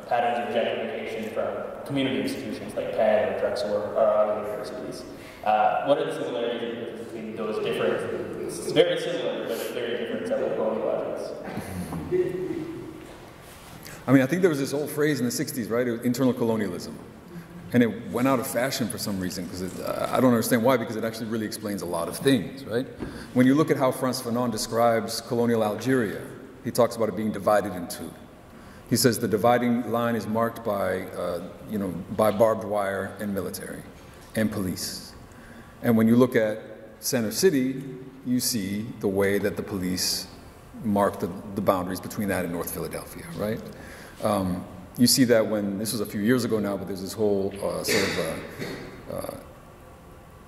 patterns of gentrification from community institutions like Penn or Drexel or other universities. What are the similarities between those different, it's very similar, but very different set of colonial logics? I mean, I think there was this old phrase in the 60s, right? It was internal colonialism. And it went out of fashion for some reason, because I don't understand why, because it actually really explains a lot of things, right? When you look at how Frantz Fanon describes colonial Algeria, he talks about it being divided in two. He says the dividing line is marked by, by barbed wire and military and police. And when you look at Center City, you see the way that the police mark the boundaries between that and North Philadelphia, right? You see that when, this was a few years ago now, but there's this whole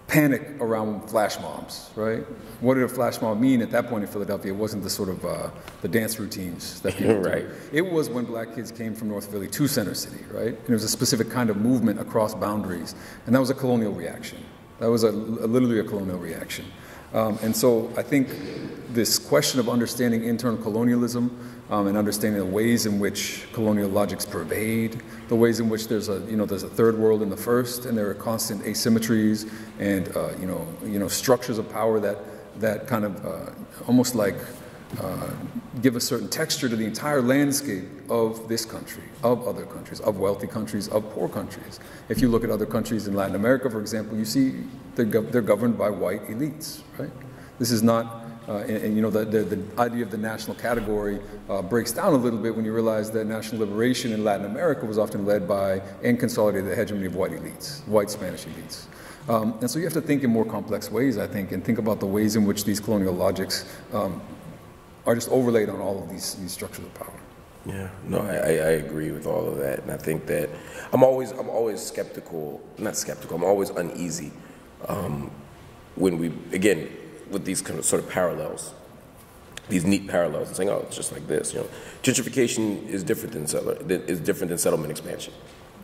panic around flash mobs, right? What did a flash mob mean at that point in Philadelphia? It wasn't the sort of the dance routines that people right. do. It was when black kids came from North Philly to Center City, right? And it was a specific kind of movement across boundaries, and that was a colonial reaction. That was literally a colonial reaction. And so I think this question of understanding internal colonialism and understanding the ways in which colonial logics pervade, the ways in which there's a third world in the first, and there are constant asymmetries and structures of power that kind of almost like give a certain texture to the entire landscape of this country, of other countries, of wealthy countries, of poor countries. If you look at other countries in Latin America, for example, you see they're governed by white elites, right? This is not, the idea of the national category breaks down a little bit when you realize that national liberation in Latin America was often led by and consolidated the hegemony of white elites, white Spanish elites. And so you have to think in more complex ways, I think, and think about the ways in which these colonial logics are just overlaid on all of these structures of power. Yeah, no, I agree with all of that, and I think that I'm always skeptical, not skeptical, I'm always uneasy when we, again, with these kind of sort of parallels, these neat parallels, and saying, oh, it's just like this, Gentrification is different than settlement expansion.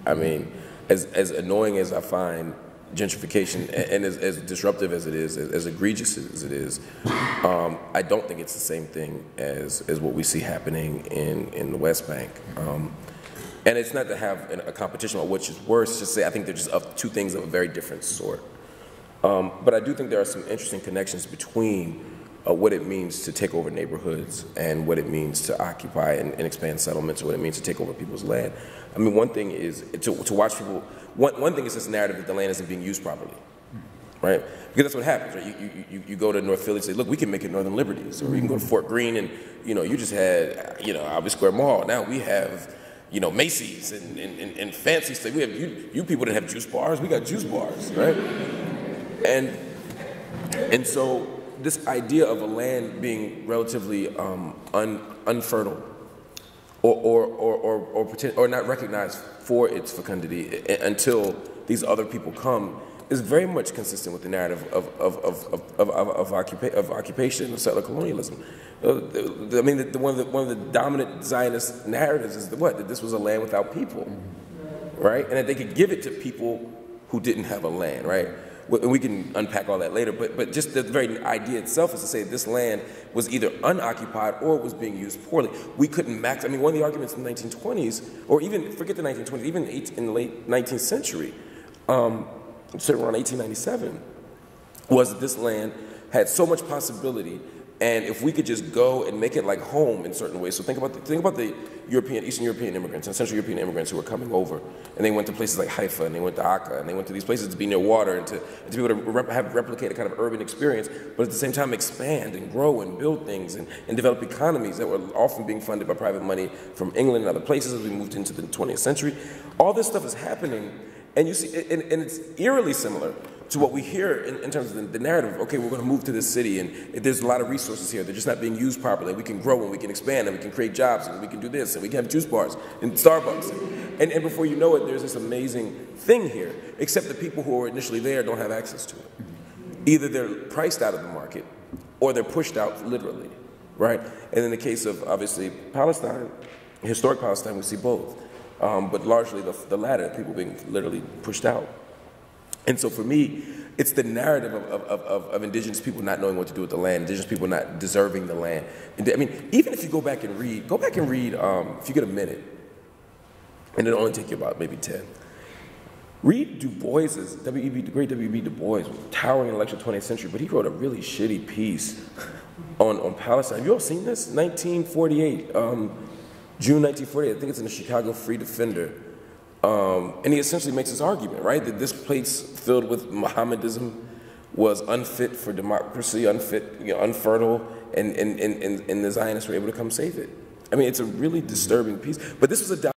I mean, as annoying as I find gentrification, and as disruptive as it is, as egregious as it is, I don't think it's the same thing as what we see happening in the West Bank. And it's not to have a competition on which is worse, just say I think they're just two things of a very different sort. But I do think there are some interesting connections between what it means to take over neighborhoods and what it means to occupy and expand settlements, or what it means to take over people's land. I mean, one thing is to watch people. One thing is this narrative that the land isn't being used properly, right? Because that's what happens, right? You go to North Philly and say, look, we can make it Northern Liberties, or you can go to Fort Greene and you just had Albee Square Mall. Now we have Macy's and fancy stuff. We have you people didn't have juice bars. We got juice bars, right? And so this idea of a land being relatively unfertile, or not recognized for its fecundity until these other people come, is very much consistent with the narrative of occupation and settler colonialism. I mean, one of the dominant Zionist narratives is that this was a land without people, right? And that they could give it to people who didn't have a land, right? And we can unpack all that later, but just the very idea itself is to say this land was either unoccupied or was being used poorly. We couldn't I mean, one of the arguments in the 1920s, or even, forget the 1920s, even in the late 19th century, certainly around 1897, was that this land had so much possibility, and if we could just go and make it like home in certain ways. So think about the Eastern European immigrants and Central European immigrants who were coming over, and they went to places like Haifa, and they went to Akka, and they went to these places to be near water and to be able to replicate a kind of urban experience, but at the same time expand and grow and build things and develop economies that were often being funded by private money from England and other places as we moved into the 20th century. All this stuff is happening, and you see, and it's eerily similar to what we hear in terms of the narrative. Okay, we're going to move to this city, and there's a lot of resources here. They're just not being used properly. We can grow, and we can expand, and we can create jobs, and we can do this, and we can have juice bars and Starbucks. And before you know it, there's this amazing thing here, except the people who were initially there don't have access to it. Either they're priced out of the market, or they're pushed out literally, right? And in the case of, obviously, Palestine, historic Palestine, we see both. But largely the latter, people being literally pushed out. And so for me, it's the narrative of indigenous people not knowing what to do with the land, indigenous people not deserving the land. And I mean, even if you go back and read, if you get a minute, and it'll only take you about maybe 10. Read Du Bois's, the great W.E.B. Du Bois, towering intellectual 20th century, but he wrote a really shitty piece on Palestine. Have you all seen this? 1948, June 1948, I think it's in the Chicago Free Defender. And he essentially makes this argument, right, that this place filled with Mohammedism was unfit for democracy, unfit, unfertile, and the Zionists were able to come save it. I mean, it's a really disturbing piece. But this was a